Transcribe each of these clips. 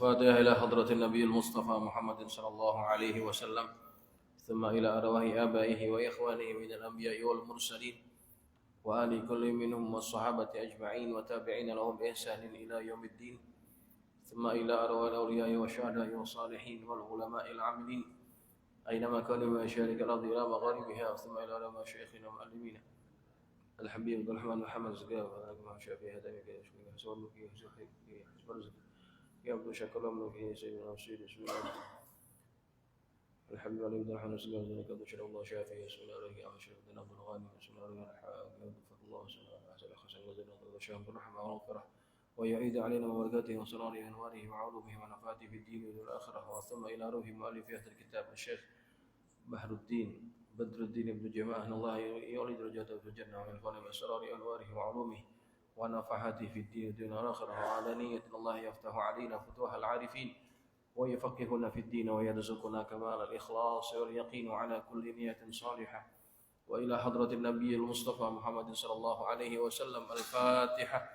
الفاتحة إلى حضرة النبي المصطفى محمد صلى الله عليه وسلم ثم إلى أرواح آبائه وإخوانه من الأنبياء والمرسلين وآل كل منهم والصحابة أجمعين وتابعين لهم بإحسان إلى يوم الدين ثم إلى أرواح الأولياء والشهداء والصالحين والعلماء العاملين أينما كانوا من مشارق الأرض إلى مغاربها ثم إلى علماء شيخنا ومعلمينا الحبيب عبد الرحمن محمد زكريا وعلى شافعي هدايا كي سؤال كي يا عبد شكر الله في سيدنا وسيدنا بسم الله الحمد لله عبد الرحمن زكريا ذلك عبد شكر الله شافعي بسم الله عليه وعلى شيخ بن عبد الغني بسم الله عليه وعلى الله وسلم حسن وزيد الشيخ عبد الرحمن وغفره ويعيد علينا وبركاته وصلاته وانواره وعلومه ونفعاته في الدين والاخره وثم الى روح مؤلف هذا الكتاب الشيخ بحر الدين بدر الدين ابن جماعه الله يولد درجاته في الجنه وينفعنا باسرار انواره وعلومه ونفحاته في الدين والآخرة وعلانية الله يفتح علينا فتوح العارفين ويفقهنا في الدين ويرزقنا كمال الإخلاص واليقين على كل نية صالحة وإلى حضرة النبي المصطفى محمد صلى الله عليه وسلم الفاتحة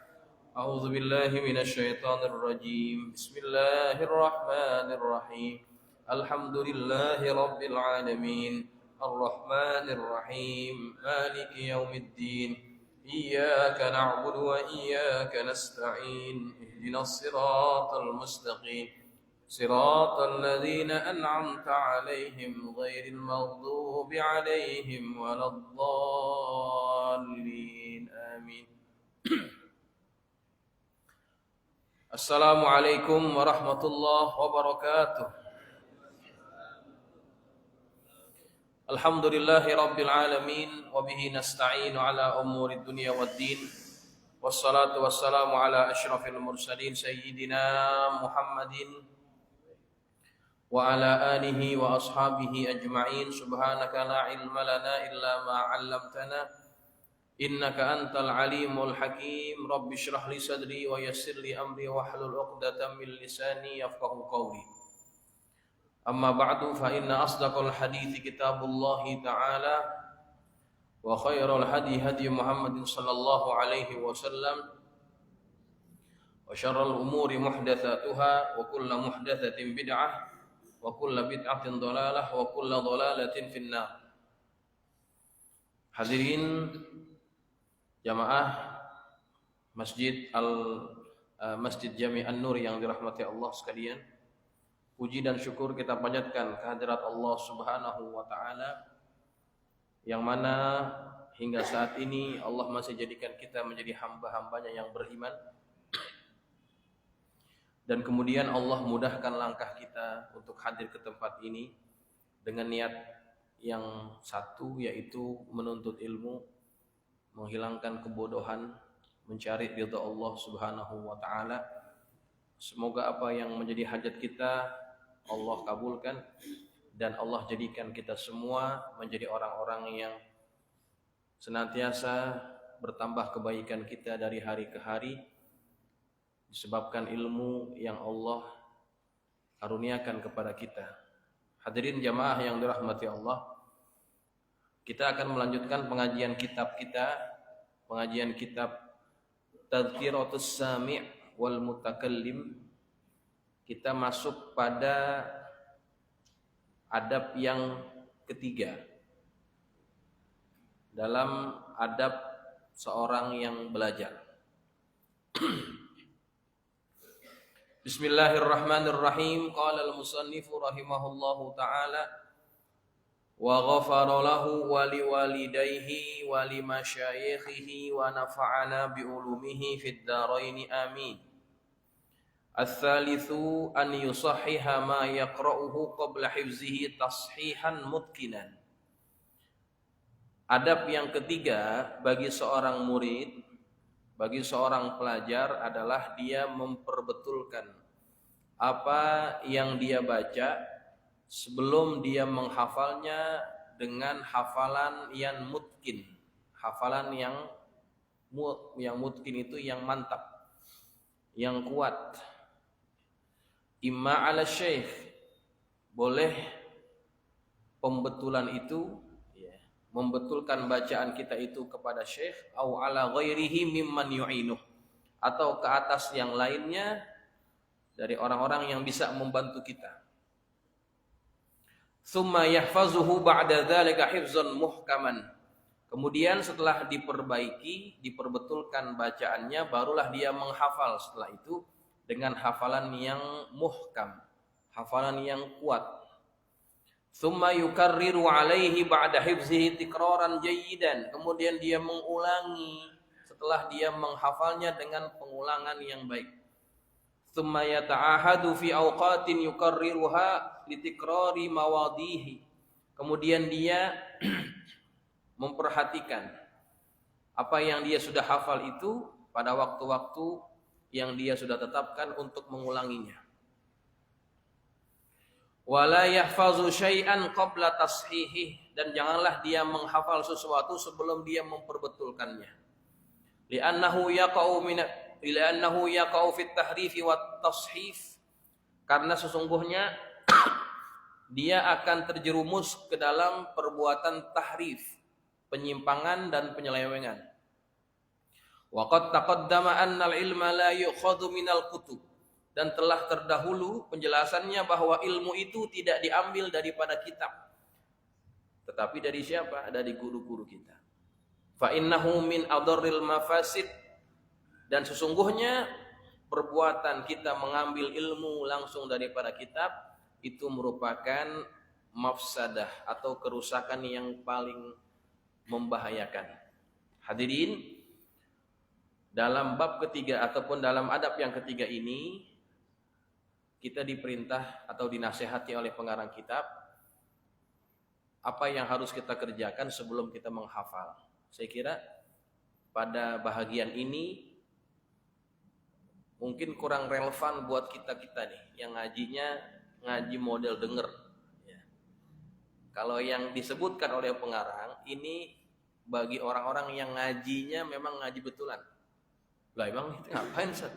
أعوذ بالله من الشيطان الرجيم بسم الله الرحمن الرحيم الحمد لله رب العالمين الرحمن الرحيم مالك يوم الدين إياك نعبد وإياك نستعين اهدنا الصراط المستقيم صراط الذين أنعمت عليهم غير المغضوب عليهم ولا الضالين آمين السلام عليكم ورحمة الله وبركاته Alhamdulillahi Rabbil Alamin wa bihi nasta'inu ala umuri dunya wad din wassalatu wassalamu ala asyrafil mursalin sayyidina Muhammadin wa ala alihi wa ashabihi ajma'in subhanaka la ilma lana illa ma 'allamtana innaka antal alimul hakim rabbi shrah li sadri wa yassir li amri wa hlul 'uqdatam min lisani yafqahu qawli أما بعد فإن أصدق الحديث كتاب الله تعالى وخير الهدي هدي محمد صلى الله عليه وسلم وشر الأمور محدثاتها وكل محدثة بدعة وكل بدعة ضلالة وكل ضلالة في النار. Hadirin jamaah Masjid Jami An-Nur yang dirahmati Allah sekalian, puji dan syukur kita panjatkan kehadirat Allah Subhanahu wa taala yang mana hingga saat ini Allah masih jadikan kita menjadi hamba-hambanya yang beriman, dan kemudian Allah mudahkan langkah kita untuk hadir ke tempat ini dengan niat yang satu, yaitu menuntut ilmu, menghilangkan kebodohan, mencari ridha Allah Subhanahu wa taala. Semoga apa yang menjadi hajat kita Allah kabulkan dan Allah jadikan kita semua menjadi orang-orang yang senantiasa bertambah kebaikan kita dari hari ke hari disebabkan ilmu yang Allah karuniakan kepada kita. Hadirin jamaah yang dirahmati Allah, kita akan melanjutkan pengajian kitab kita, pengajian kitab Tadhkiratus Sami' wal Mutakallim. Kita masuk pada adab yang ketiga dalam adab seorang yang belajar. Bismillahirrahmanirrahim. Qala al-musannifu rahimahullahu ta'ala wa ghafara lahu wa liwalidayhi wa limasyayikhihi wa nafa'ana bi ulumihi fid dharain amin. Ats-tsalitsu an yusahhiha ma yaqra'uhu qabla hifzihi tashihan mutqinan. Adab yang ketiga bagi seorang murid, bagi seorang pelajar adalah dia memperbetulkan apa yang dia baca sebelum dia menghafalnya dengan hafalan yang mutqin. Hafalan yang mutqin itu yang mantap. yang kuat. Imma ala syekh, boleh pembetulan itu ya, membetulkan bacaan kita itu kepada syekh, au ala ghairihi mimman yu'inuh, atau ke atas yang lainnya dari orang-orang yang bisa membantu kita. Tsumma yahfazuhu ba'da dzalika hifzan muhkaman. Kemudian setelah diperbaiki, diperbetulkan bacaannya, barulah dia menghafal setelah itu dengan hafalan yang muhkam, hafalan yang kuat. Tsumma yukarriru alaihi ba'da hifzihi tikraran jayyidan. Kemudian dia mengulangi setelah dia menghafalnya dengan pengulangan yang baik. Tsumma yata'ahadu fi awqatin yukarriruha litikrari mawadihi. Kemudian dia memperhatikan apa yang dia sudah hafal itu pada waktu-waktu yang dia sudah tetapkan untuk mengulanginya. Wala yahfazu syai'an qabla tashihi, dan janganlah dia menghafal sesuatu sebelum dia memperbetulkannya. Li'annahu yaqa'u fit tahrifi wat tashif, karena sesungguhnya dia akan terjerumus ke dalam perbuatan tahrif, penyimpangan dan penyelewengan. Wa qad taqaddama anna al-ilma la yu'khadhu minal kutub, dan telah terdahulu penjelasannya bahwa ilmu itu tidak diambil daripada kitab, tetapi dari siapa? Dari guru-guru kita. Fa innahu min adarril mafasid, dan sesungguhnya perbuatan kita mengambil ilmu langsung daripada kitab itu merupakan mafsadah atau kerusakan yang paling membahayakan. Hadirin, dalam bab ketiga ataupun dalam adab yang ketiga ini kita diperintah atau dinasihati oleh pengarang kitab apa yang harus kita kerjakan sebelum kita menghafal. Saya kira pada bahagian ini mungkin kurang relevan buat kita-kita nih yang ngajinya ngaji model denger ya. Kalau yang disebutkan oleh pengarang ini bagi orang-orang yang ngajinya memang ngaji betulan. Lah emang itu ngapain Ustaz?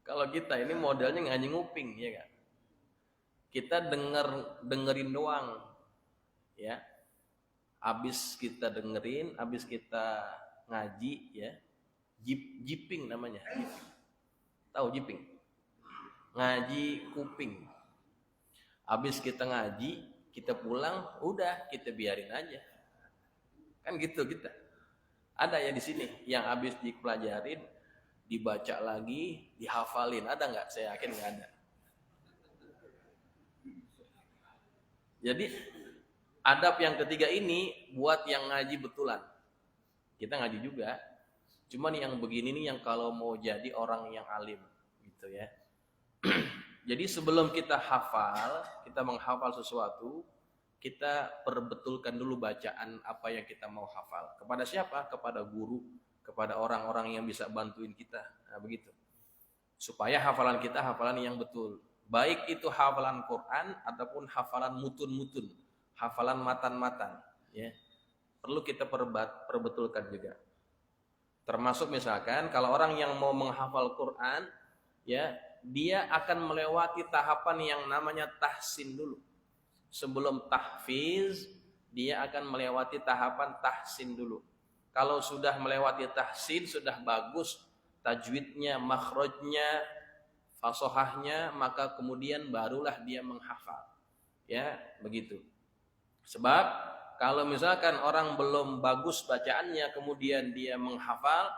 Kalau kita ini modelnya ngaji nguping ya kan. Kita dengerin doang ya. Habis kita dengerin, habis kita ngaji ya. Jiping namanya. Tahu jiping? Ngaji kuping. Habis kita ngaji, kita pulang, udah kita biarin aja. Kan gitu kita. Ada ya di sini yang habis dipelajarin, dibaca lagi, dihafalin. Ada nggak? Saya yakin nggak ada. Jadi adab yang ketiga ini buat yang ngaji betulan. Kita ngaji juga. Cuman yang begini nih yang kalau mau jadi orang yang alim gitu ya. Jadi sebelum kita hafal, kita menghafal sesuatu, kita perbetulkan dulu bacaan apa yang kita mau hafal. Kepada siapa? Kepada guru, kepada orang-orang yang bisa bantuin kita. Nah, begitu. Supaya hafalan kita hafalan yang betul. Baik itu hafalan Quran ataupun hafalan mutun-mutun, hafalan matan-matan, ya. Perlu kita perbetulkan juga. Termasuk misalkan kalau orang yang mau menghafal Quran, ya, dia akan melewati tahapan yang namanya tahsin dulu. Sebelum tahfiz, dia akan melewati tahapan tahsin dulu. Kalau sudah melewati tahsin, sudah bagus tajwidnya, makhrajnya, fasohahnya, maka kemudian barulah dia menghafal. Ya, begitu. Sebab kalau misalkan orang belum bagus bacaannya, kemudian dia menghafal,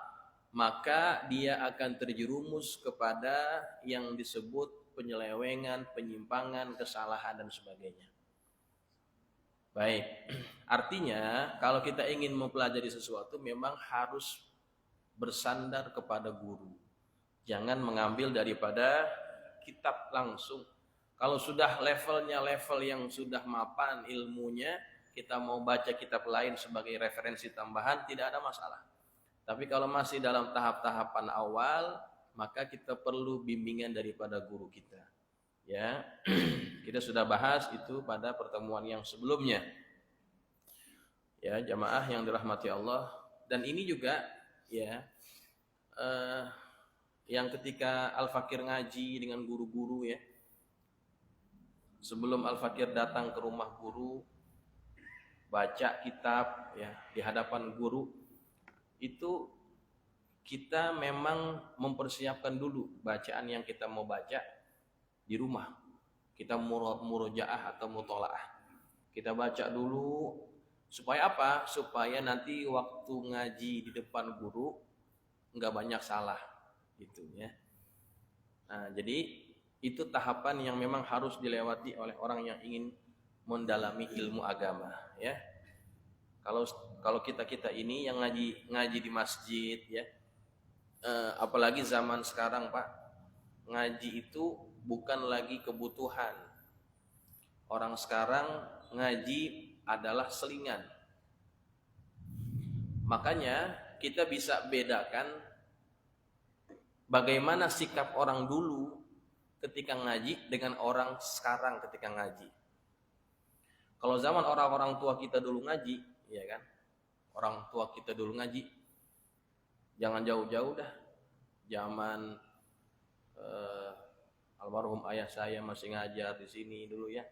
maka dia akan terjerumus kepada yang disebut penyelewengan, penyimpangan, kesalahan dan sebagainya. Baik, artinya kalau kita ingin mempelajari sesuatu memang harus bersandar kepada guru. Jangan mengambil daripada kitab langsung. Kalau sudah levelnya level yang sudah mapan ilmunya, kita mau baca kitab lain sebagai referensi tambahan tidak ada masalah. Tapi kalau masih dalam tahap-tahapan awal, maka kita perlu bimbingan daripada guru kita. Ya, kita sudah bahas itu pada pertemuan yang sebelumnya. Ya, jamaah yang dirahmati Allah. Dan ini juga ya, yang ketika Al-Fakir ngaji dengan guru-guru ya, sebelum Al-Fakir datang ke rumah guru, baca kitab ya di hadapan guru, itu kita memang mempersiapkan dulu bacaan yang kita mau baca di rumah. Kita murojaah atau mutolaah. Kita baca dulu supaya apa? Supaya nanti waktu ngaji di depan guru nggak banyak salah gitu ya. Nah, jadi itu tahapan yang memang harus dilewati oleh orang yang ingin mendalami ilmu agama ya. Kalau kita ini yang ngaji di masjid ya, apalagi zaman sekarang Pak, ngaji itu bukan lagi kebutuhan. Orang sekarang ngaji adalah selingan. Makanya kita bisa bedakan bagaimana sikap orang dulu ketika ngaji dengan orang sekarang ketika ngaji. Kalau zaman orang-orang tua kita dulu ngaji, ya kan? Orang tua kita dulu ngaji, jangan jauh-jauh dah. Zaman almarhum ayah saya masih ngajar di sini dulu ya.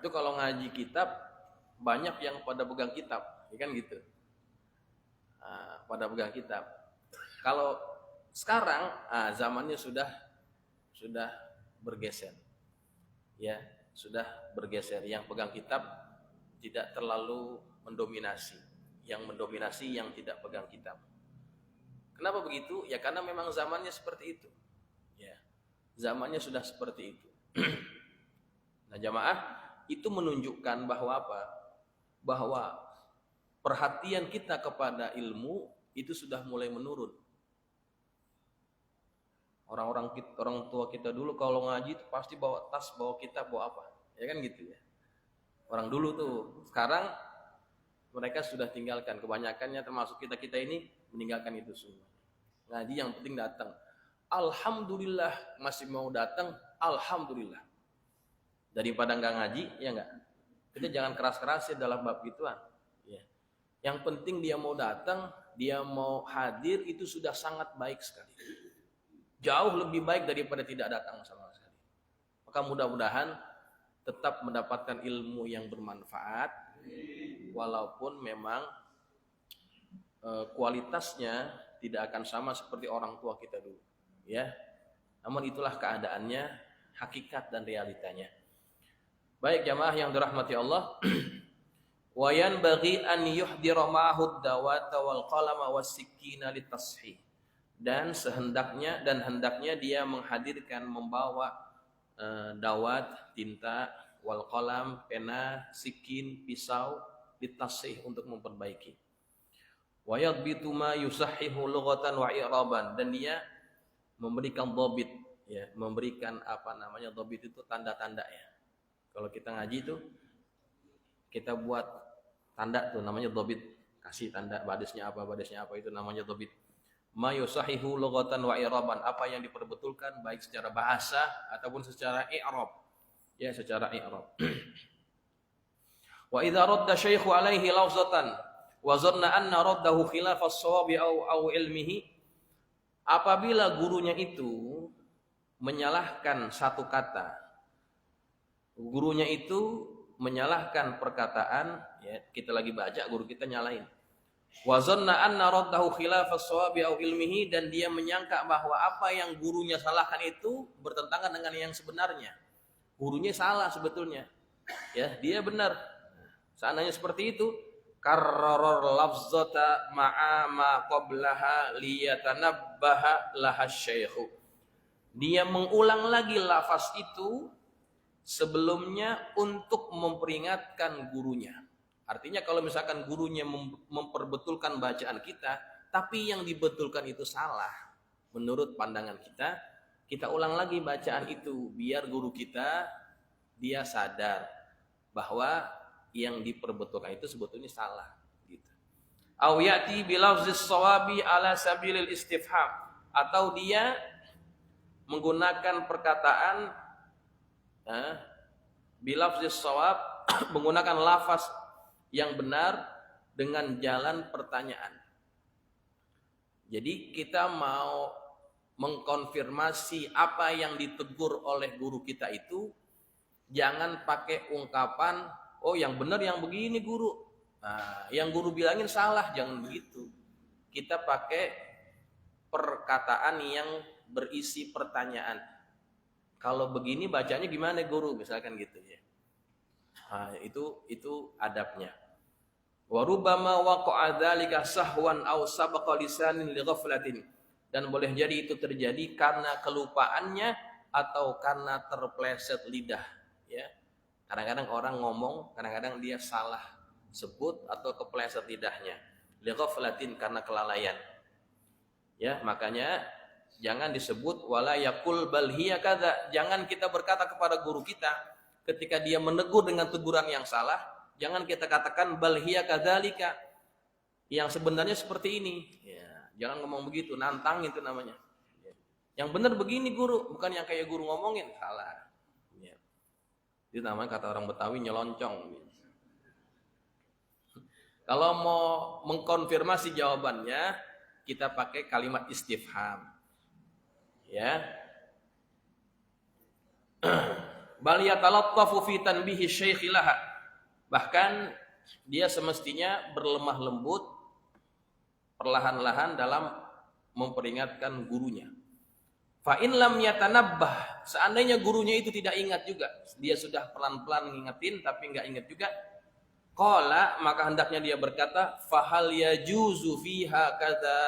Itu kalau ngaji kitab banyak yang pada pegang kitab, ya kan gitu. Pada pegang kitab. Kalau sekarang zamannya sudah bergeser. Ya, sudah bergeser. Yang pegang kitab tidak terlalu mendominasi. Yang mendominasi yang tidak pegang kitab. Kenapa begitu? Ya karena memang zamannya seperti itu. Ya. Zamannya sudah seperti itu. Nah, jamaah, itu menunjukkan bahwa apa? Bahwa perhatian kita kepada ilmu itu sudah mulai menurun. Orang tua kita dulu kalau ngaji itu pasti bawa tas, bawa kitab, bawa apa? Ya kan gitu ya. Orang dulu tuh, sekarang mereka sudah tinggalkan, kebanyakannya termasuk kita ini meninggalkan itu semua. Ngaji yang penting datang. Alhamdulillah masih mau datang, alhamdulillah. Daripada nggak ngaji, ya nggak. Kita jangan keras-kerasin dalam bab gituan. Ya. Yang penting dia mau datang, dia mau hadir itu sudah sangat baik sekali. Jauh lebih baik daripada tidak datang sama sekali. Maka mudah-mudahan tetap mendapatkan ilmu yang bermanfaat, walaupun memang kualitasnya tidak akan sama seperti orang tua kita dulu, ya. Namun itulah keadaannya, hakikat dan realitanya. Baik jamaah yang dirahmati Allah, wa yanbaghi an yuhdira ma'ahu ad-dawata wal qalama was-sikina litashih. Dan hendaknya dia menghadirkan, membawa dawat, tinta, wal qalam, pena, sikin, pisau, litashih untuk memperbaiki. Wa yadbitu ma yusahhihu lughatan wa i'raban, dan dia memberikan dhabit ya, memberikan dhabit itu tanda-tanda ya. Kalau kita ngaji itu kita buat tanda tuh namanya dhabit, kasih tanda badesnya apa itu namanya dhabit. Ma yusahihu lughatan wa i'raban, apa yang diperbetulkan baik secara bahasa ataupun secara i'rab. Ya, secara i'rab. Wa idza radda syaikhu alaihi lafzatan wa zanna anna raddahu khilaf as-shawabi au ilmihi, apabila gurunya itu menyalahkan satu kata, gurunya itu menyalahkan perkataan, ya, kita lagi baca guru kita nyalain. Wa zanna anna raddahu khilaf as-shawabi au ilmihi, dan dia menyangka bahwa apa yang gurunya salahkan itu bertentangan dengan yang sebenarnya. Gurunya salah sebetulnya. Ya, dia benar. Seandainya seperti itu, karrar lafzata ma'a ma qablaha liyatanabbaha laha syaikhu. Dia mengulang lagi lafaz itu sebelumnya untuk memperingatkan gurunya. Artinya kalau misalkan gurunya memperbetulkan bacaan kita, tapi yang dibetulkan itu salah menurut pandangan kita, kita ulang lagi bacaan itu biar guru kita dia sadar bahwa yang diperbetulkan itu sebetulnya salah gitu. Au yati bilafzis shawabi ala sabilil istifham, atau dia menggunakan perkataan bilafzis shawab menggunakan lafaz yang benar dengan jalan pertanyaan. Jadi kita mau mengkonfirmasi apa yang ditegur oleh guru kita itu, jangan pakai ungkapan, oh yang benar yang begini guru. Nah, yang guru bilangin salah, jangan begitu. Kita pakai perkataan yang berisi pertanyaan. Kalau begini bacanya gimana guru, misalkan gitu ya. Nah, itu adabnya. Wa rubbama waqa'a dzalika sahwan aw sabaqa lisanin li ghaflatin. Dan boleh jadi itu terjadi karena kelupaannya atau karena terpleset lidah, ya. Kadang-kadang orang ngomong, kadang-kadang dia salah sebut atau kepleset lidahnya. Li ghaflatin, karena kelalaian. Ya, makanya jangan disebut wala yaqul bal hiya kadza. Jangan kita berkata kepada guru kita ketika dia menegur dengan teguran yang salah, jangan kita katakan bal hiya kadzalika, yang sebenarnya seperti ini. Ya, jangan ngomong begitu, nantang itu namanya. Yang benar begini guru, bukan yang kayak guru ngomongin, salah. Ya. Itu namanya kata orang Betawi nyeloncongan. Kalau mau mengkonfirmasi jawabannya, kita pakai kalimat istifham. Ya. Bal yatalattafu fi tanbihi syaikh laha. Bahkan dia semestinya berlemah lembut, perlahan-lahan dalam memperingatkan gurunya. Fa in lam yatanabbah, seandainya gurunya itu tidak ingat juga, dia sudah pelan-pelan ngingetin tapi enggak ingat juga, qala, maka hendaknya dia berkata, fahal yajuzu fiha kadza,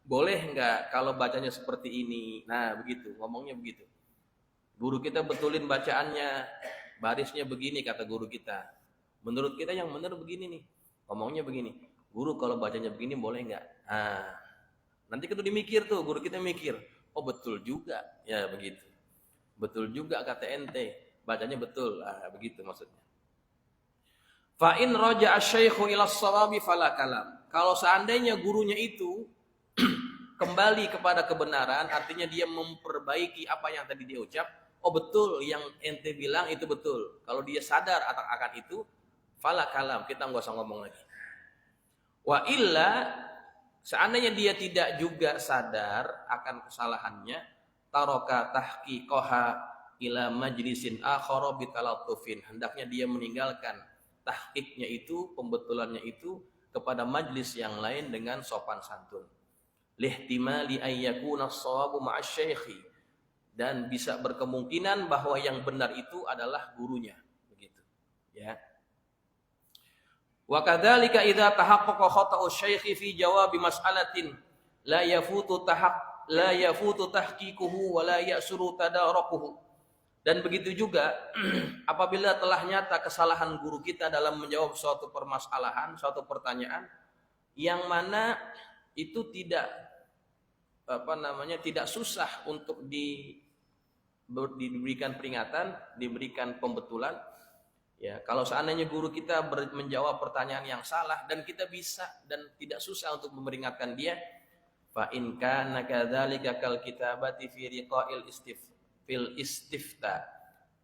boleh enggak kalau bacanya seperti ini. Nah, begitu, ngomongnya begitu. Guru kita betulin bacaannya, barisnya begini kata guru kita. Menurut kita yang benar begini nih, ngomongnya begini. Guru kalau bacanya begini boleh enggak? Nah, nanti kita dimikir tuh, guru kita mikir, oh betul juga, ya begitu. Betul juga kata ente, bacanya betul, begitu maksudnya. Fa in raja'a asy-syaikhu ila as-shawabi fala kalam. Kalau seandainya gurunya itu kembali kepada kebenaran, artinya dia memperbaiki apa yang tadi dia ucap, oh betul yang ente bilang itu betul. Kalau dia sadar akan itu, fala kalam, kita nggak usah ngomong lagi. Wa illa, seandainya dia tidak juga sadar akan kesalahannya, taraka tahqiqaha ila majlisin akhara bitalattufin. Hendaknya dia meninggalkan tahqiqnya itu, pembetulannya itu kepada majlis yang lain dengan sopan santun. Lihtimali ayyakuna as-shawabu ma'asy-syaikhi, dan bisa berkemungkinan bahwa yang benar itu adalah gurunya, begitu ya. Wa kadzalika idza tahaqqaqa khata'u syaikhi fi jawabi mas'alatin la yafutu tahqiquhu wa la ya'suru tadarakuhu. Dan begitu juga apabila telah nyata kesalahan guru kita dalam menjawab suatu permasalahan, suatu pertanyaan yang mana itu tidak tidak susah untuk diberikan peringatan, diberikan pembetulan. Ya, kalau seandainya guru kita menjawab pertanyaan yang salah dan kita bisa dan tidak susah untuk memperingatkan dia, fa in kana kadzalika kal kitabati fi riqa'il istifta.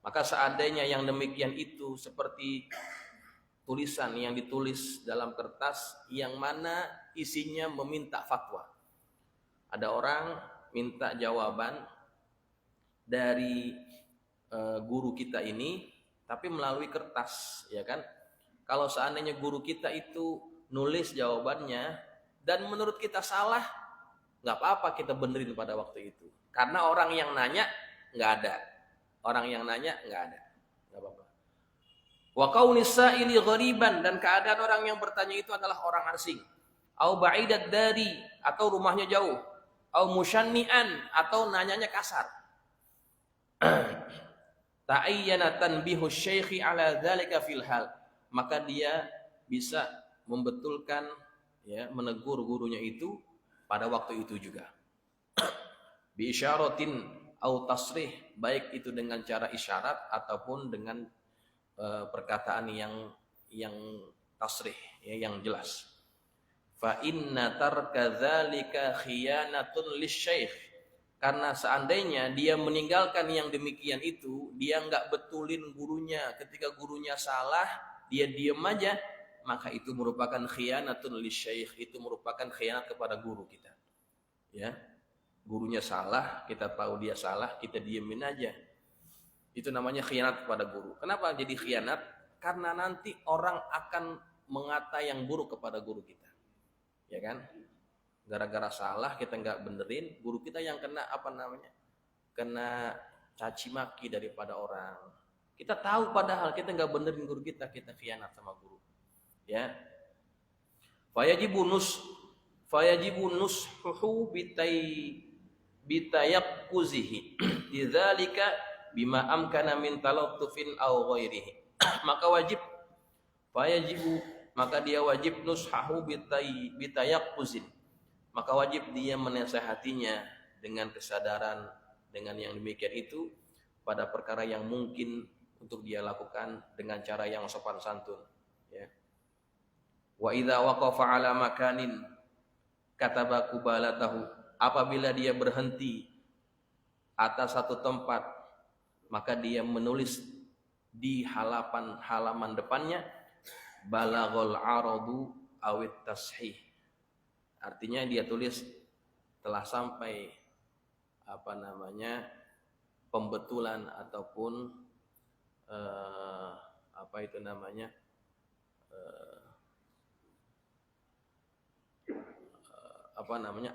Maka seandainya yang demikian itu seperti tulisan yang ditulis dalam kertas yang mana isinya meminta fatwa. Ada orang minta jawaban dari guru kita ini, tapi melalui kertas, ya kan? Kalau seandainya guru kita itu nulis jawabannya dan menurut kita salah, nggak apa-apa kita benerin pada waktu itu. Karena orang yang nanya nggak ada, orang yang nanya nggak ada, nggak apa-apa. Wa kaunis sa'ili ghariban, dan keadaan orang yang bertanya itu adalah orang asing. Au ba'idat dari, atau rumahnya jauh. Au musyanni'an, atau nanyanya kasar. Ta'ayyana tanbihu syaikhi ala dzalika fil hal. Maka dia bisa membetulkan, ya, menegur gurunya itu pada waktu itu juga. Bi isyaratin au tasrih, baik itu dengan cara isyarat ataupun dengan perkataan yang tasrih, ya, yang jelas. Fa inna tarka dzalika khiyanatun lisyaikh, karena seandainya dia meninggalkan yang demikian itu, dia enggak betulin gurunya ketika gurunya salah, dia diam aja, maka itu merupakan khianatun lisyaikh, itu merupakan khianat kepada guru kita. Ya. Gurunya salah, kita tahu dia salah, kita diemin aja. Itu namanya khianat kepada guru. Kenapa jadi khianat? Karena nanti orang akan mengata yang buruk kepada guru kita. Ya kan? Gara-gara salah kita nggak benerin, guru kita yang kena kena caci maki daripada orang. Kita tahu padahal kita nggak benerin guru kita khianat sama guru. Ya. Fayajibu nushuhu bitayaqquzihi lidzalika bima amkana min talattufin aw ghairihi. Maka dia wajib nushahu bitayaqquzin. Maka wajib dia menasehatinya dengan kesadaran, dengan yang demikian itu pada perkara yang mungkin untuk dia lakukan dengan cara yang sopan santun. Ya. Wa idza waqafa ala makanin kataba kubalatahu, apabila dia berhenti atas satu tempat maka dia menulis di halaman depannya balaghul aradu awit tashih, artinya dia tulis telah sampai pembetulan ataupun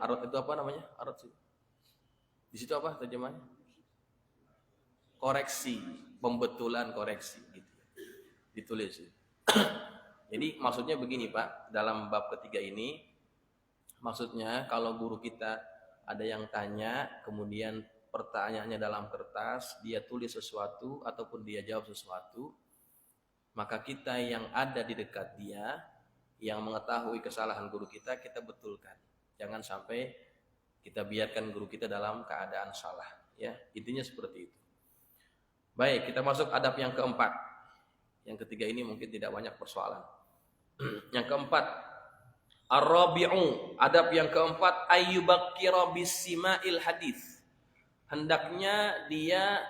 arad itu arad sih. Di situ apa terjemahannya? Koreksi, pembetulan koreksi gitu. Ditulis. Jadi maksudnya begini Pak, dalam bab ketiga ini maksudnya kalau guru kita ada yang tanya, kemudian pertanyaannya dalam kertas, dia tulis sesuatu ataupun dia jawab sesuatu, maka kita yang ada di dekat dia yang mengetahui kesalahan guru kita betulkan. Jangan sampai kita biarkan guru kita dalam keadaan salah, ya. Intinya seperti itu. Baik, kita masuk adab yang keempat. Yang ketiga ini mungkin tidak banyak persoalan. Yang keempat, ar-rabi'u, adab yang keempat, ayyubakkira bisima'il hadis. Hendaknya dia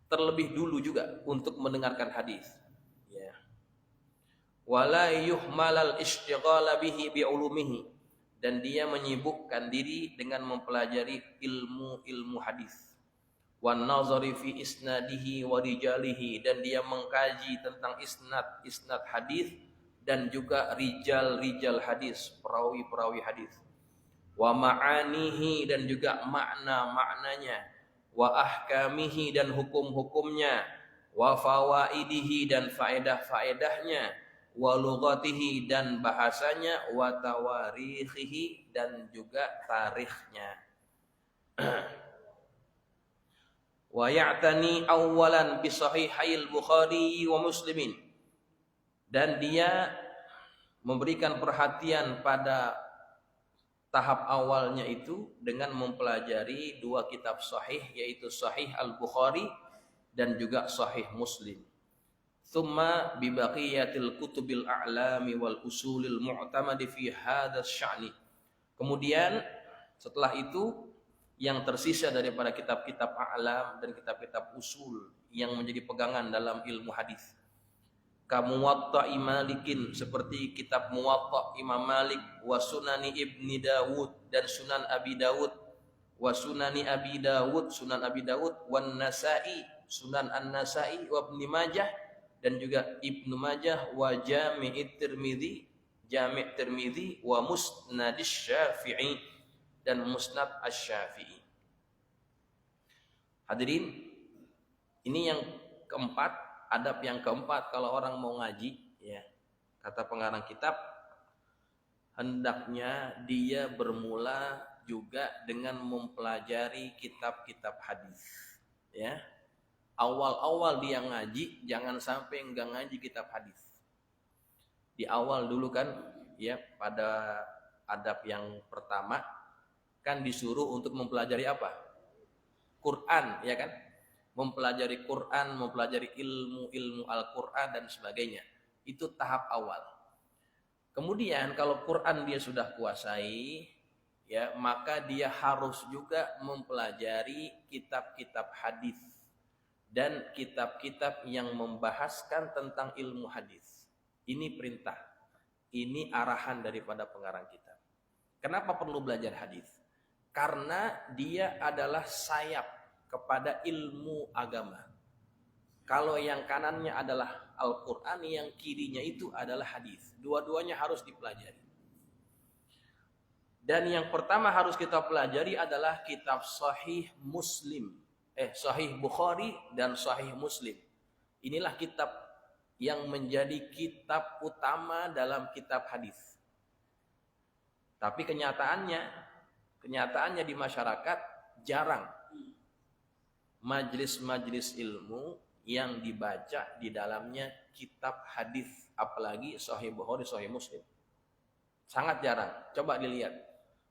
terlebih dulu juga untuk mendengarkan hadis. Ya. Wala yuhmalal istighala bihi bi'ulumihi, dan dia menyibukkan diri dengan mempelajari ilmu hadis. Wan nazari fi isnadihi wa rijalihi, dan dia mengkaji tentang isnad hadis dan juga rijal hadis, perawi hadis. Wa ma'anihi, dan juga maknanya, wa ahkamihi, dan hukum-hukumnya, wa fawaidihi, dan faedah-faedahnya, wa lughatihi, dan bahasanya, wa tawarikhihi, dan juga tarikhnya. Wa ya'tani awwalan bi sahihail Bukhari wa Muslimin, dan dia memberikan perhatian pada tahap awalnya itu dengan mempelajari dua kitab sahih, yaitu Sahih Al-Bukhari dan juga Sahih Muslim. Thumma bi baqiyatil kutubil a'lami wal usulil mu'tamadi fi hadzal sya'ni. Kemudian setelah itu yang tersisa daripada kitab-kitab a'lam dan kitab-kitab usul yang menjadi pegangan dalam ilmu hadis. Muwatta Malikin, seperti kitab Muwatta Imam Malik, wa Sunani Ibni Dawud, dan Sunan Abi Dawud, wa Sunani Abi Dawud, Sunan Abi Dawud, wan Nasa'i, Sunan An-Nasa'i, wa Ibnu Majah, dan juga Ibnu Majah, wa Jami' Tirmidzi, wa Musnad Syafi'i, dan Musnad Asy-Syafi'i. Hadirin, ini yang keempat. Adab yang keempat kalau orang mau ngaji, ya, kata pengarang kitab, hendaknya dia bermula juga dengan mempelajari kitab-kitab hadis. Ya, awal-awal dia ngaji jangan sampai enggak ngaji kitab hadis. Di awal dulu kan, ya, pada adab yang pertama kan disuruh untuk mempelajari apa? Quran, ya kan? Mempelajari Quran, mempelajari ilmu Al-Quran dan sebagainya. Itu tahap awal. Kemudian kalau Quran dia sudah kuasai, ya, maka dia harus juga mempelajari kitab-kitab hadis dan kitab-kitab yang membahaskan tentang ilmu hadis. Ini perintah. Ini arahan daripada pengarang kitab. Kenapa perlu belajar hadis? Karena dia adalah sayap kepada ilmu agama. Kalau yang kanannya adalah Al-Quran, yang kirinya itu adalah hadis. Dua-duanya harus dipelajari. Dan yang pertama harus kita pelajari adalah kitab Sahih Muslim. Sahih Bukhari dan Sahih Muslim. Inilah kitab yang menjadi kitab utama dalam kitab hadis. Tapi kenyataannya di masyarakat jarang majelis-majelis ilmu yang dibaca di dalamnya kitab hadis, apalagi Sahih Bukhari, Sahih Muslim. Sangat jarang. Coba dilihat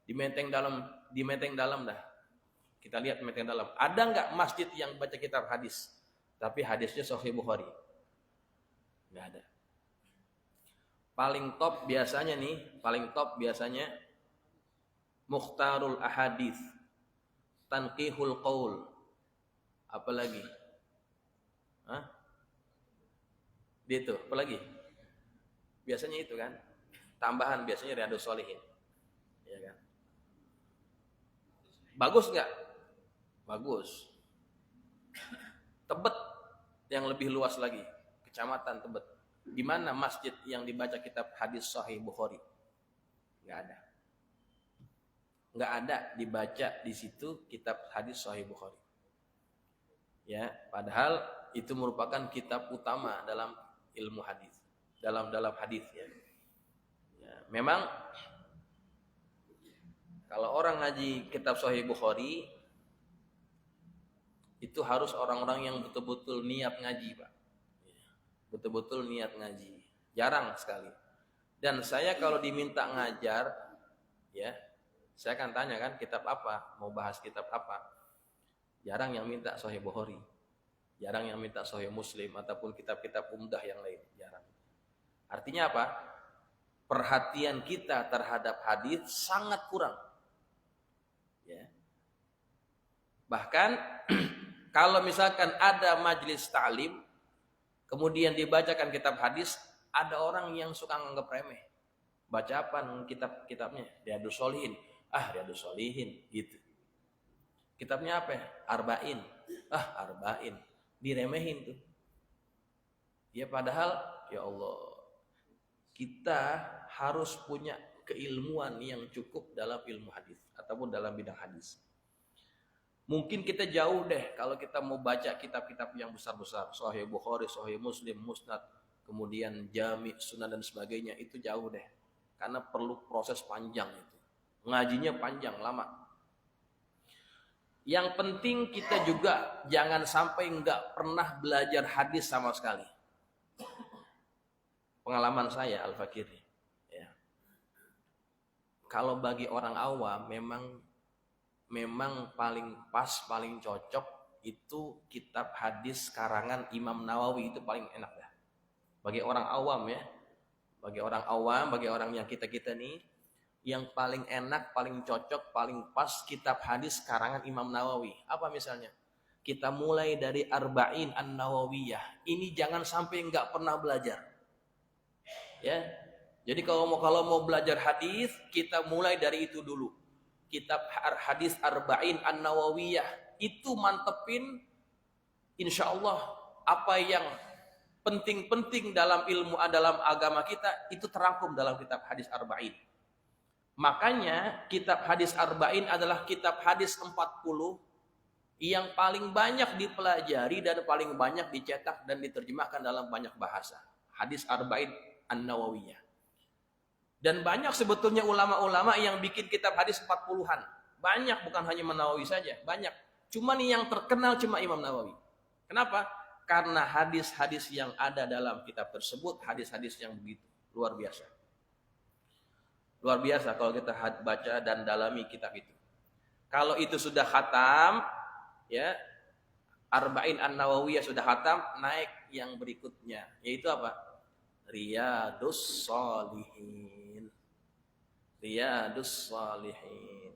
di Menteng Dalam dah. Kita lihat Menteng Dalam. Ada nggak masjid yang baca kitab hadis, tapi hadisnya Sahih Bukhari? Nggak ada. Paling top biasanya Mukhtarul Ahadits, Tanqihul Qaul, apalagi? Itu, apalagi? Biasanya itu kan. Tambahan biasanya Riyadhus Shalihin. Ya kan? Bagus nggak? Bagus. Tebet yang lebih luas lagi, Kecamatan Tebet. Di mana masjid yang dibaca kitab hadis Sahih Bukhari? Nggak ada. Nggak ada dibaca di situ kitab hadis Sahih Bukhari. Ya, padahal itu merupakan kitab utama dalam ilmu hadis, dalam hadis ya. Memang kalau orang ngaji kitab Sahih Bukhari itu harus orang-orang yang betul-betul niat ngaji, Pak. Betul-betul niat ngaji. Jarang sekali. Dan saya kalau diminta ngajar, ya, saya akan tanya kan kitab apa, mau bahas kitab apa. Jarang yang minta Sahih Bukhari. Jarang yang minta Sahih Muslim ataupun kitab-kitab umdah yang lain. Jarang. Artinya apa? Perhatian kita terhadap hadis sangat kurang. Ya. Bahkan kalau misalkan ada majelis ta'lim, kemudian dibacakan kitab hadis, ada orang yang suka nganggap remeh. Baca apa kitabnya? Riyadhus Shalihin. Riyadhus Shalihin gitu. Kitabnya apa? Arba'in. Arba'in. Diremehin tuh. Ya padahal ya Allah, kita harus punya keilmuan yang cukup dalam ilmu hadis ataupun dalam bidang hadis. Mungkin kita jauh deh kalau kita mau baca kitab-kitab yang besar-besar, Sahih Bukhari, Sahih Muslim, Musnad, kemudian Jami, Sunan dan sebagainya, itu jauh deh. Karena perlu proses panjang itu. Ngajinya panjang, lama. Yang penting kita juga jangan sampai nggak pernah belajar hadis sama sekali. Pengalaman saya Al-Fakiri. Ya. Kalau bagi orang awam memang paling pas, paling cocok itu kitab hadis karangan Imam Nawawi, itu paling enak dah. Bagi orang awam ya. Bagi orang awam, bagi orang yang kita-kita nih, yang paling enak, paling cocok, paling pas kitab hadis karangan Imam Nawawi. Apa misalnya? Kita mulai dari Arba'in An-Nawawiyah. Ini jangan sampai nggak pernah belajar. Ya. Jadi kalau mau belajar hadis, kita mulai dari itu dulu. Kitab hadis Arba'in An-Nawawiyah itu mantepin, insya Allah apa yang penting-penting dalam ilmu, dalam agama kita itu terangkum dalam kitab hadis Arba'in. Makanya kitab hadis Arba'in adalah kitab hadis 40 yang paling banyak dipelajari dan paling banyak dicetak dan diterjemahkan dalam banyak bahasa. Hadis Arba'in An-Nawawiyah. Dan banyak sebetulnya ulama-ulama yang bikin kitab hadis 40-an. Banyak, bukan hanya Imam Nawawi saja, banyak. Cuma nih yang terkenal cuma Imam Nawawi. Kenapa? Karena hadis-hadis yang ada dalam kitab tersebut, hadis-hadis yang begitu luar biasa. Luar biasa kalau kita baca dan dalami kitab itu. Kalau itu sudah khatam, ya, Arba'in An-Nawawiyah sudah khatam, naik yang berikutnya, yaitu apa? Riyadhus Shalihin. Riyadhus Shalihin.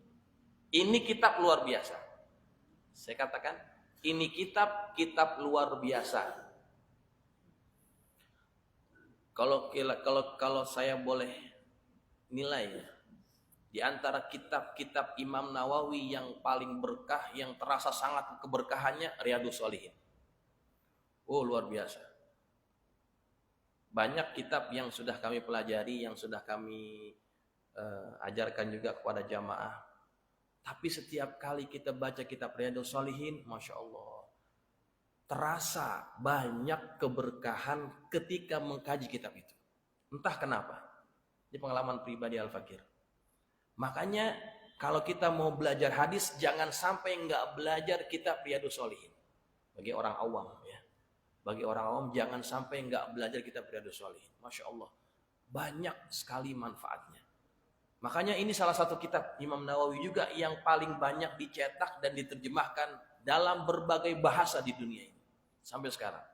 Ini kitab luar biasa. Saya katakan, ini kitab luar biasa. Kalau saya boleh nilai ya, di antara kitab-kitab Imam Nawawi yang paling berkah, yang terasa sangat keberkahannya, Riyadhus Shalihin. Oh, luar biasa. Banyak kitab yang sudah kami pelajari, yang sudah kami ajarkan juga kepada jamaah. Tapi setiap kali kita baca kitab Riyadhus Shalihin, Masya Allah, terasa banyak keberkahan ketika mengkaji kitab itu. Entah kenapa. Ini pengalaman pribadi Al-Fakir. Makanya kalau kita mau belajar hadis, jangan sampai nggak belajar kitab Riyadhus Shalihin. Bagi orang awam ya. Bagi orang awam jangan sampai nggak belajar kitab Riyadhus Shalihin. Masya Allah, banyak sekali manfaatnya. Makanya ini salah satu kitab Imam Nawawi juga yang paling banyak dicetak dan diterjemahkan dalam berbagai bahasa di dunia ini sampai sekarang.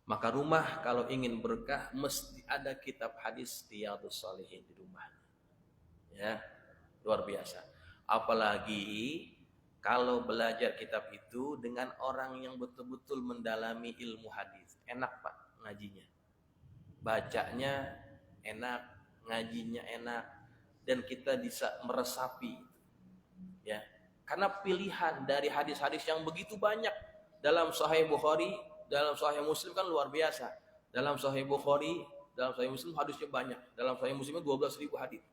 Maka rumah kalau ingin berkah mesti ada kitab hadis Riyadhus Shalihin di rumah. Ya, luar biasa. Apalagi kalau belajar kitab itu dengan orang yang betul-betul mendalami ilmu hadis. Enak Pak ngajinya. Bacanya enak, ngajinya enak, dan kita bisa meresapi. Ya. Karena pilihan dari hadis-hadis yang begitu banyak dalam Sahih Bukhari, dalam Sahih Muslim kan luar biasa. Dalam Sahih Bukhari, dalam Sahih Muslim hadisnya banyak. Dalam Sahih Muslimnya 12.000 hadis.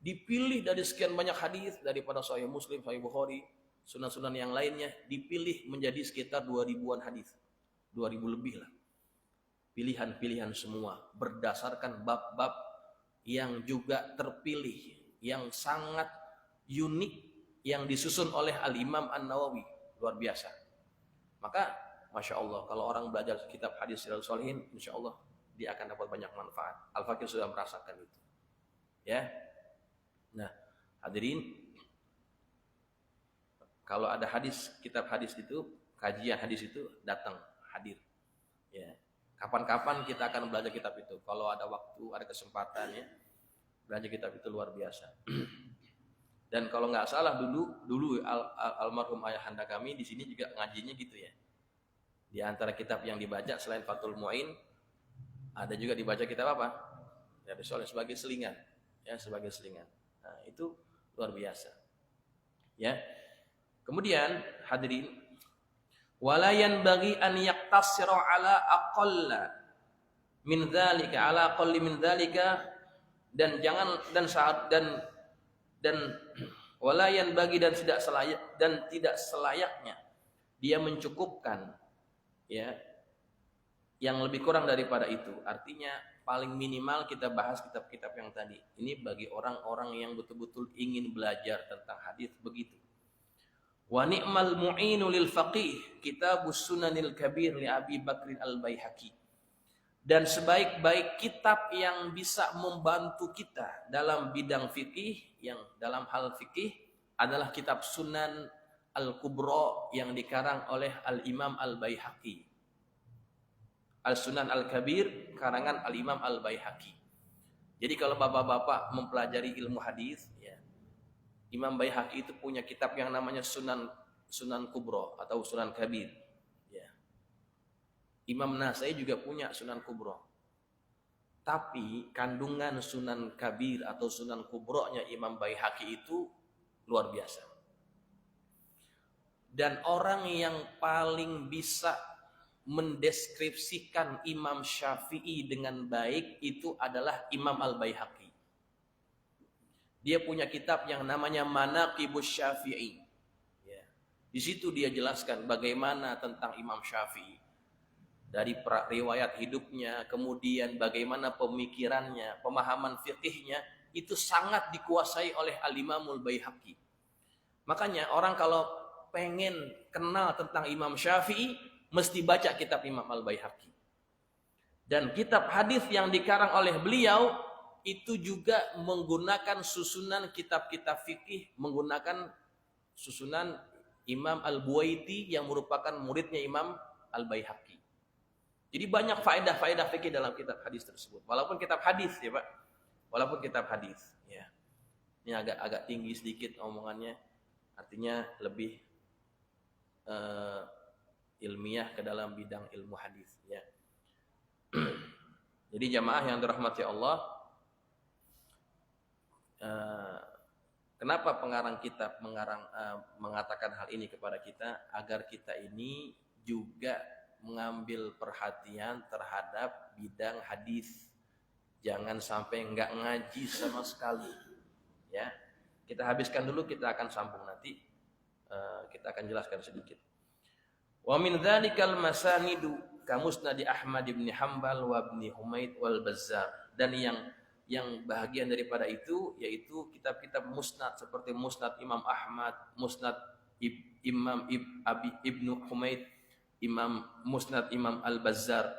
Dipilih dari sekian banyak hadis daripada Sahih Muslim, Sahih Bukhari, sunan-sunan yang lainnya, dipilih menjadi sekitar 2000-an hadis. 2000 lebih lah. Pilihan-pilihan semua berdasarkan bab-bab yang juga terpilih, yang sangat unik, yang disusun oleh Al-Imam An-Nawawi. Luar biasa. Maka Masya Allah, kalau orang belajar kitab hadis Riyadhus Shalihin, Insya Allah dia akan dapat banyak manfaat. Al-Fakir sudah merasakan itu. Ya. Nah, hadirin, kalau ada hadis, kitab hadis itu, kajian hadis itu, datang, hadir. Ya. Kapan-kapan kita akan belajar kitab itu. Kalau ada waktu, ada kesempatan ya, belajar kitab itu luar biasa. Dan kalau nggak salah dulu almarhum ayahanda kami di sini juga ngajinya gitu ya. Di antara kitab yang dibaca selain Fathul Mu'in, ada juga dibaca kitab apa? Ya, sebagai selingan, ya sebagai selingan. Nah, itu luar biasa. Ya. Kemudian hadirin, walayan bagi an yaktasira ala aqalla min dzalika, ala aqalli min dzalika, dan jangan dan walayan bagi dan tidak selayaknya dia mencukupkan ya yang lebih kurang daripada itu. Artinya paling minimal kita bahas kitab-kitab yang tadi. Ini bagi orang-orang yang betul-betul ingin belajar tentang hadis begitu. Wa ni'mal mu'inu lil faqih Kitabus Sunanil Kabir li Abi Bakrin Al-Baihaqi. Dan sebaik-baik kitab yang bisa membantu kita dalam bidang fikih, yang dalam hal fikih adalah kitab Sunan Al-Kubra yang dikarang oleh Al-Imam Al-Baihaqi. Al-Sunan Al-Kabir karangan Al-Imam Al-Baihaqi. Jadi kalau bapak-bapak mempelajari ilmu hadis ya, Imam Baihaqi itu punya kitab yang namanya Sunan Kubra atau Sunan Kabir. Ya. Imam Nasai juga punya Sunan Kubra. Tapi kandungan Sunan Kabir atau Sunan Kubra-nya Imam Baihaqi itu luar biasa. Dan orang yang paling bisa mendeskripsikan Imam Syafi'i dengan baik itu adalah Imam Al-Baihaqi. Dia punya kitab yang namanya Manaqibus Syafi'i. Ya. Di situ dia jelaskan bagaimana tentang Imam Syafi'i. Dari riwayat hidupnya, kemudian bagaimana pemikirannya, pemahaman fikihnya, itu sangat dikuasai oleh Al-Imamul Baihaqi. Makanya orang kalau pengen kenal tentang Imam Syafi'i, mesti baca kitab Imam Al-Baihaqi. Dan kitab hadis yang dikarang oleh beliau itu juga menggunakan susunan kitab-kitab fikih, menggunakan susunan Imam Al-Buwaiti yang merupakan muridnya Imam Al-Baihaqi. Jadi banyak faedah-faedah fikih dalam kitab hadis tersebut. Walaupun kitab hadis ya Pak, walaupun kitab hadis. Ya. Ini agak tinggi sedikit omongannya, artinya lebih ilmiah ke dalam bidang ilmu hadis. Ya. Jadi jamaah yang dirahmati Allah, kenapa pengarang kitab mengatakan hal ini kepada kita? Agar kita ini juga mengambil perhatian terhadap bidang hadis. Jangan sampai enggak ngaji sama sekali. Ya, kita habiskan dulu, kita akan sambung nanti. Kita akan jelaskan sedikit. Wa min dzalikal masanidu kamusnadi Ahmad bin Hanbal wa ibn Humaid wal Bazzar. Dan yang bahagian daripada itu yaitu kitab-kitab musnad seperti Musnad Imam Ahmad, Musnad Imam Ibnu Humaid, Musnad Imam Al-Bazzar.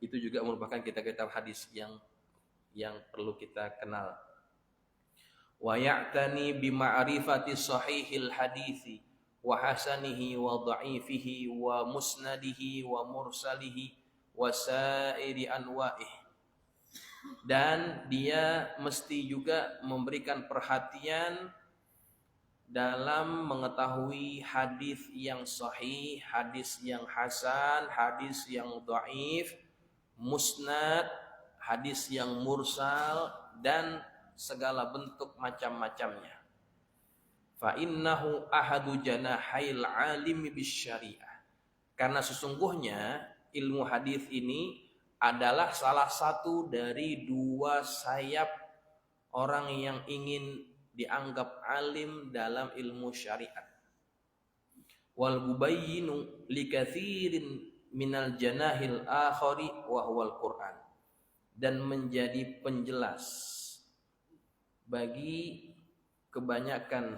Itu juga merupakan kitab-kitab hadis yang perlu kita kenal. Wa ya'tani bi ma'rifati sahihil hadisi wa hasanihi wa dha'ifihi wa musnadihi wa mursalihi wa sairi anwa'ih. Dan dia mesti juga memberikan perhatian dalam mengetahui hadis yang sahih, hadis yang hasan, hadis yang dhaif, musnad, hadis yang mursal, dan segala bentuk macam-macamnya. Fa innahu ahadu janahail alimi bisyariah. Karena sesungguhnya ilmu hadis ini adalah salah satu dari dua sayap orang yang ingin dianggap alim dalam ilmu syariat. Wal mubayyinu likatsirin minal janahil akhari wa huwal Qur'an. Dan menjadi penjelas bagi kebanyakan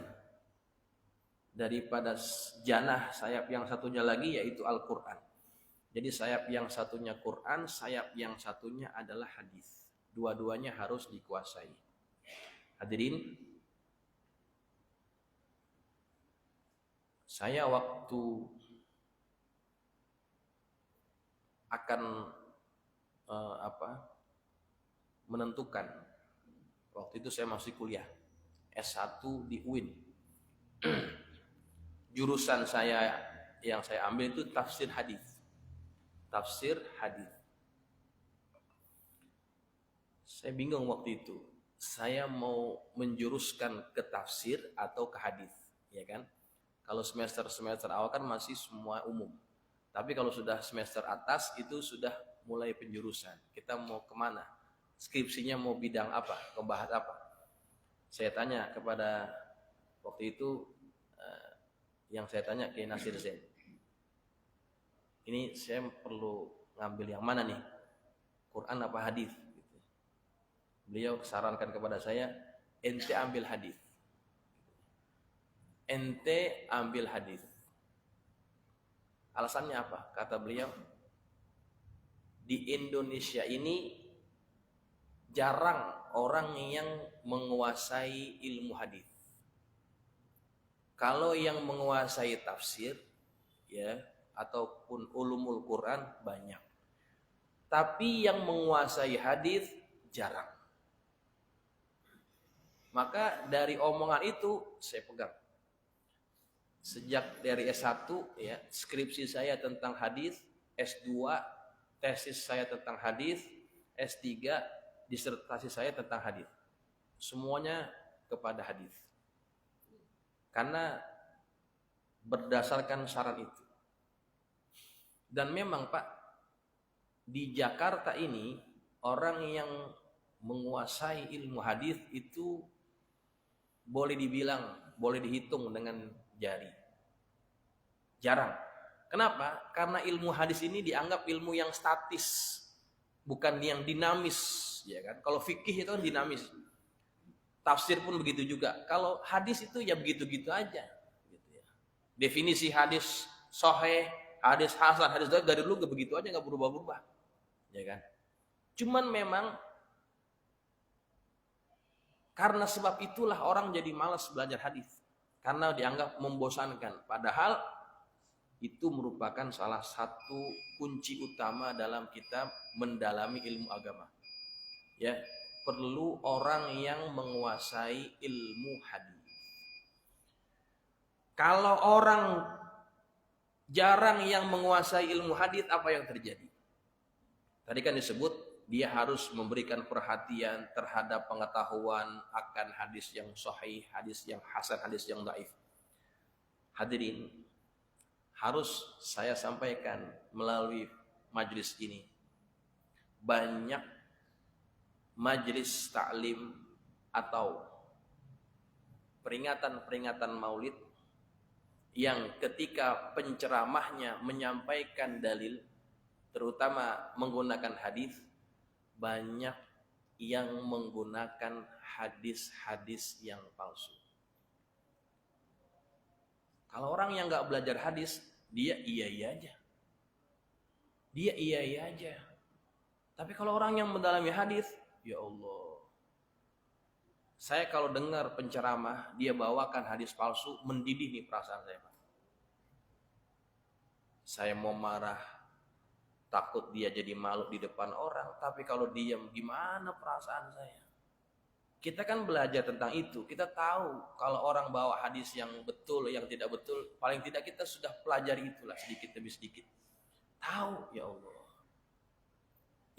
daripada janah sayap yang satunya lagi, yaitu Al-Quran. Jadi sayap yang satunya Quran, sayap yang satunya adalah hadis. Dua-duanya harus dikuasai. Hadirin, saya waktu akan menentukan, waktu itu saya masih kuliah S1 di UIN. Jurusan saya yang saya ambil itu tafsir hadis. Tafsir hadis. Saya bingung waktu itu. Saya mau menjuruskan ke tafsir atau ke hadis, ya kan? Kalau semester awal kan masih semua umum. Tapi kalau sudah semester atas itu sudah mulai penjurusan. Kita mau kemana? Skripsinya mau bidang apa? Membahas apa? Saya tanya kepada waktu itu yang saya tanya ke Nasir Zain. Ini saya perlu ngambil yang mana nih? Quran apa hadis? Beliau sarankan kepada saya, ente ambil hadis. Ente ambil hadis. Alasannya apa? Kata beliau, di Indonesia ini jarang orang yang menguasai ilmu hadis. Kalau yang menguasai tafsir, ya, ataupun ulumul Quran banyak. Tapi yang menguasai hadis jarang. Maka dari omongan itu saya pegang. Sejak dari S1, ya, skripsi saya tentang hadis, S2 tesis saya tentang hadis, S3 disertasi saya tentang hadis. Semuanya kepada hadis. Karena berdasarkan saran itu. Dan memang Pak, di Jakarta ini orang yang menguasai ilmu hadis itu boleh dibilang, boleh dihitung dengan jari. Jarang. Kenapa? Karena ilmu hadis ini dianggap ilmu yang statis, bukan yang dinamis, ya kan? Kalau fikih itu kan dinamis. Tafsir pun begitu juga. Kalau hadis itu ya begitu-gitu aja. Gitu ya. Definisi hadis sahih, hadis hasan, hadis dhaif dari dulu begitu aja, nggak berubah-ubah, ya kan? Cuman memang karena sebab itulah orang jadi malas belajar hadis, karena dianggap membosankan. Padahal itu merupakan salah satu kunci utama dalam kita mendalami ilmu agama. Ya. Perlu orang yang menguasai ilmu hadis. Kalau orang jarang yang menguasai ilmu hadis, apa yang terjadi? Tadi kan disebut dia harus memberikan perhatian terhadap pengetahuan akan hadis yang sahih, hadis yang hasan, hadis yang dhaif. Hadirin, harus saya sampaikan melalui majelis ini, banyak majelis taklim atau peringatan-peringatan maulid yang ketika penceramahnya menyampaikan dalil, terutama menggunakan hadis, banyak yang menggunakan hadis-hadis yang palsu. Kalau orang yang nggak belajar hadis, dia iya aja. Dia iya aja. Tapi kalau orang yang mendalami hadis, ya Allah. Saya kalau dengar penceramah, dia bawakan hadis palsu, mendidih nih perasaan saya, Pak. Saya mau marah, takut dia jadi malu di depan orang, tapi kalau diam, gimana perasaan saya? Kita kan belajar tentang itu, kita tahu kalau orang bawa hadis yang betul, yang tidak betul, paling tidak kita sudah pelajari itulah sedikit demi sedikit. Tahu, ya Allah.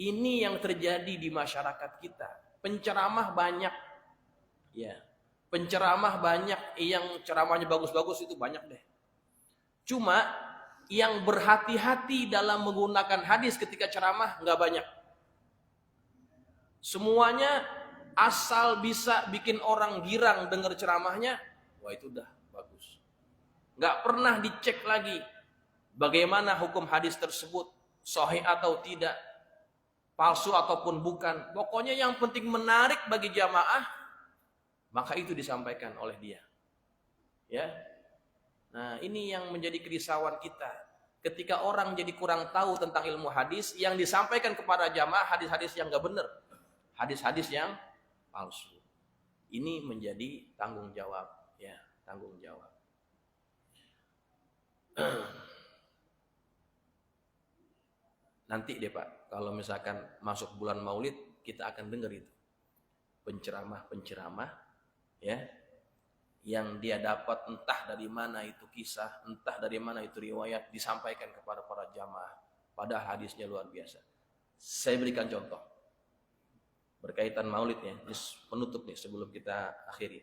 Ini yang terjadi di masyarakat kita. Penceramah banyak, ya. Penceramah banyak, yang ceramahnya bagus-bagus itu banyak deh. Cuma yang berhati-hati dalam menggunakan hadis ketika ceramah nggak banyak. Semuanya asal bisa bikin orang girang dengar ceramahnya, wah itu udah bagus. Nggak pernah dicek lagi bagaimana hukum hadis tersebut, sahih atau tidak, palsu ataupun bukan. Pokoknya yang penting menarik bagi jamaah, maka itu disampaikan oleh dia. Ya. Nah, ini yang menjadi kerisauan kita. Ketika orang jadi kurang tahu tentang ilmu hadis, yang disampaikan kepada jamaah hadis-hadis yang nggak benar, hadis-hadis yang palsu. Ini menjadi tanggung jawab, ya, tanggung jawab. Nanti deh Pak, kalau misalkan masuk bulan Maulid, kita akan dengar itu penceramah, ya, yang dia dapat entah dari mana itu kisah, entah dari mana itu riwayat, disampaikan kepada para jamaah. Padahal hadisnya luar biasa. Saya berikan contoh berkaitan maulid ya, penutup nih sebelum kita akhiri.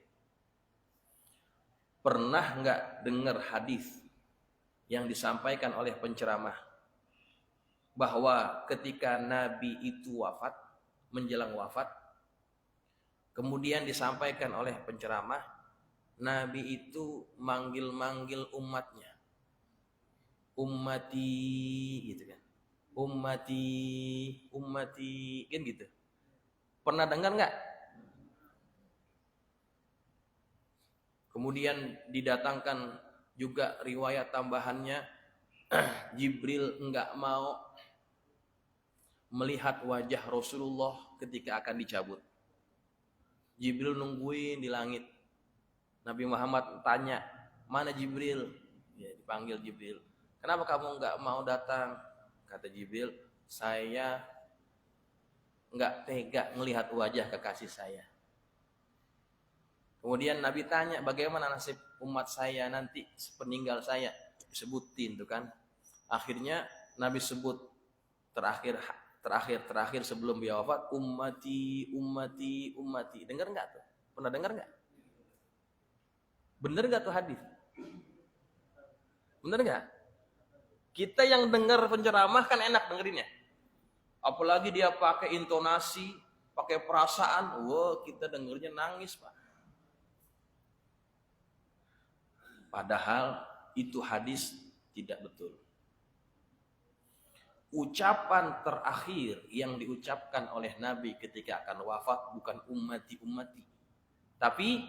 Pernah nggak dengar hadis yang disampaikan oleh penceramah bahwa ketika Nabi itu wafat, menjelang wafat, kemudian disampaikan oleh penceramah, Nabi itu manggil-manggil umatnya, ummati gitu kan, ummati, kan gitu. Pernah dengar nggak? Kemudian didatangkan juga riwayat tambahannya, Jibril nggak mau melihat wajah Rasulullah ketika akan dicabut. Jibril nungguin di langit. Nabi Muhammad tanya, mana Jibril? Ya, dipanggil Jibril. Kenapa kamu nggak mau datang? Kata Jibril, saya nggak tega melihat wajah kekasih saya. Kemudian Nabi tanya, bagaimana nasib umat saya nanti sepeninggal saya? Sebutin tuh kan. Akhirnya Nabi sebut terakhir sebelum dia wafat, ummati. Dengar nggak tuh? Pernah dengar nggak? Bener nggak tuh hadis? Bener nggak? Kita yang dengar penceramah kan enak dengerinnya. Apalagi dia pakai intonasi, pakai perasaan, wah kita dengernya nangis Pak. Padahal itu hadis tidak betul. Ucapan terakhir yang diucapkan oleh Nabi ketika akan wafat bukan ummati, tapi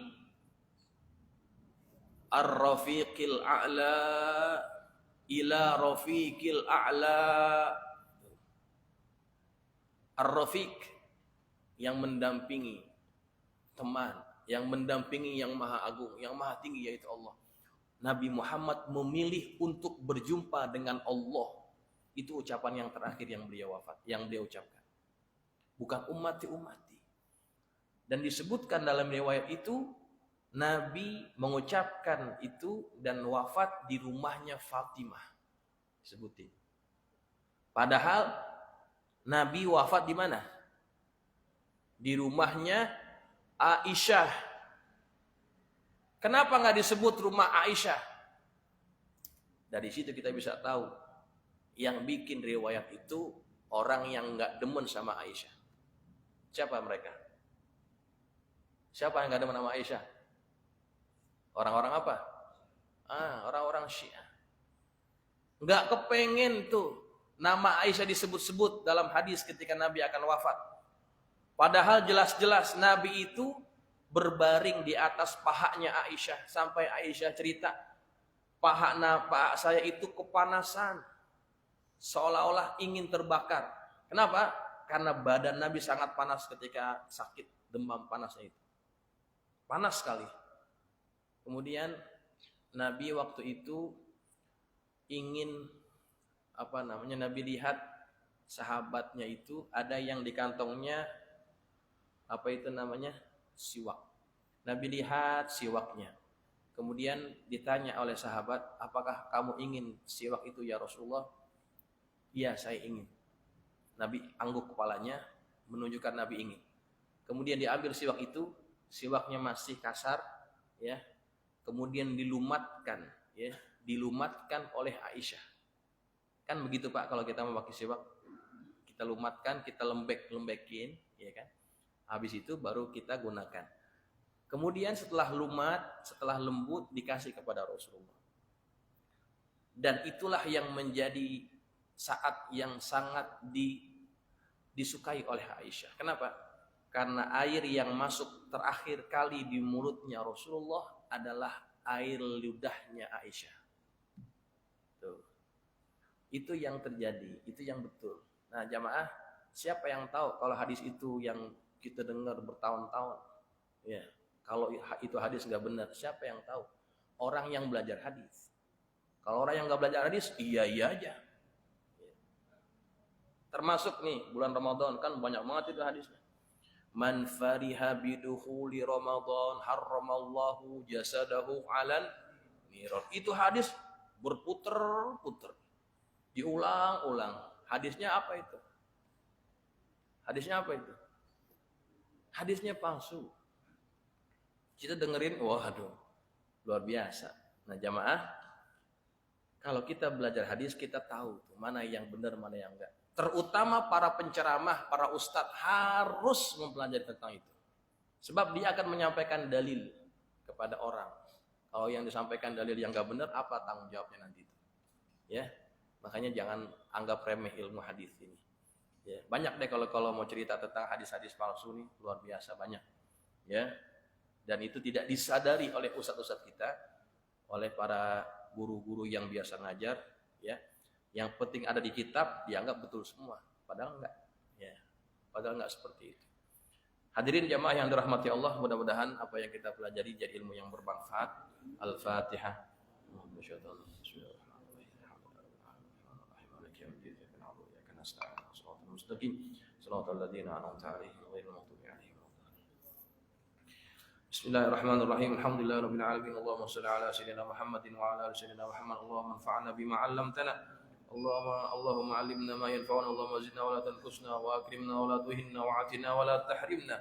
ar-rafiqil a'la ila rafiqil a'la. Ar-rafiq yang mendampingi, teman yang mendampingi yang maha agung, yang maha tinggi yaitu Allah. Nabi Muhammad memilih untuk berjumpa dengan Allah. Itu ucapan yang terakhir yang beliau wafat, yang beliau ucapkan. Bukan ummati. Dan disebutkan dalam riwayat itu, Nabi mengucapkan itu dan wafat di rumahnya Fatimah. Disebutin. Padahal Nabi wafat di mana? Di rumahnya Aisyah. Kenapa nggak disebut rumah Aisyah? Dari situ kita bisa tahu yang bikin riwayat itu orang yang nggak demen sama Aisyah. Siapa mereka? Siapa yang nggak demen sama Aisyah? Orang-orang apa? Orang-orang Syiah. Nggak kepengen tuh nama Aisyah disebut-sebut dalam hadis ketika Nabi akan wafat. Padahal jelas-jelas Nabi itu berbaring di atas pahanya Aisyah. Sampai Aisyah cerita, paha saya itu kepanasan. Seolah-olah ingin terbakar. Kenapa? Karena badan Nabi sangat panas ketika sakit, demam panasnya itu. Panas sekali. Kemudian Nabi waktu itu ingin Nabi lihat sahabatnya itu ada yang di kantongnya siwak. Nabi lihat siwaknya. Kemudian ditanya oleh sahabat, apakah kamu ingin siwak itu ya Rasulullah? Iya, saya ingin. Nabi angguk kepalanya menunjukkan Nabi ingin. Kemudian diambil siwak itu, siwaknya masih kasar, ya. Kemudian dilumatkan oleh Aisyah. Kan begitu Pak, kalau kita memakai siwak, kita lumatkan, kita lembekin, ya kan? Habis itu baru kita gunakan. Kemudian setelah lumat, setelah lembut dikasih kepada Rasulullah. Dan itulah yang menjadi saat yang sangat disukai oleh Aisyah. Kenapa? Karena air yang masuk terakhir kali di mulutnya Rasulullah adalah air ludahnya Aisyah. Tuh. Itu yang terjadi, itu yang betul. Nah jamaah, siapa yang tahu kalau hadis itu yang kita dengar bertahun-tahun? Ya, kalau itu hadis nggak benar, siapa yang tahu? Orang yang belajar hadis. Kalau orang yang nggak belajar hadis, iya aja. Termasuk nih bulan Ramadan kan banyak banget itu hadisnya. Man fariha bidukhuli Ramadan harramallahu jasadahu 'alal niran. Itu hadis berputar-putar. Diulang-ulang. Hadisnya apa itu? Hadisnya palsu. Kita dengerin, waduh, luar biasa. Nah jamaah, kalau kita belajar hadis kita tahu tuh, mana yang benar, mana yang enggak. Terutama para penceramah, para ustadz harus mempelajari tentang itu. Sebab dia akan menyampaikan dalil kepada orang. Kalau yang disampaikan dalil yang enggak benar, apa tanggung jawabnya nanti itu? Ya, makanya jangan anggap remeh ilmu hadis ini. Ya, banyak deh kalau mau cerita tentang hadis-hadis palsu nih, luar biasa banyak. Ya. Dan itu tidak disadari oleh ustadz-ustadz kita, oleh para guru-guru yang biasa ngajar, ya. Yang penting ada di kitab dianggap betul semua, padahal enggak, ya. Padahal enggak seperti itu. Hadirin jamaah yang dirahmati Allah, mudah-mudahan apa yang kita pelajari jadi ilmu yang bermanfaat. Al-Fatihah. Bismillahirrahmanirrahim. Alhamdulillahirabbil alamin. Allahumma shalli ala sayyidina Muhammadin wa ala ali sayyidina Muhammad. Allahumma anfa'na bima 'allamtana. Allahumma 'allimna ma yanfa'una. Allahumma zidna wa la tanqusna wa akrimna wa la tuhinna wa 'atina wa la tahrimna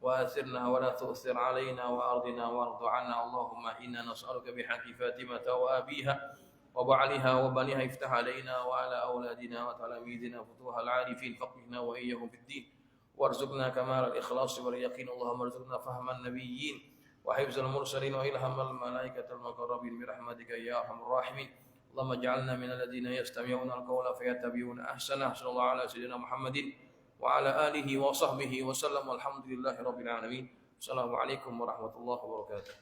wa athirna wa la tu'thir 'alaina wa ardina warḍa 'anna. Allahumma inna nas'aluka bihaqqi Fatimah wa abiha wa ba'liha wa baniha iftah 'alaina wa 'ala auladina wa talamidina futuhal 'arifin faqihna wa iyyahum fid din. وارزقنا كمال الإخلاص واليقين اللهم ارزقنا فهم النبيين وحفظ المرسلين وإلهام الملائكة المقربين برحمتك يا أرحم الراحمين اللهم اجعلنا من الذين يستمعون القول فيتبعون أحسنه صلى الله على سيدنا محمد وعلى آله وصحبه وسلم والحمد لله رب العالمين السلام عليكم ورحمة الله وبركاته.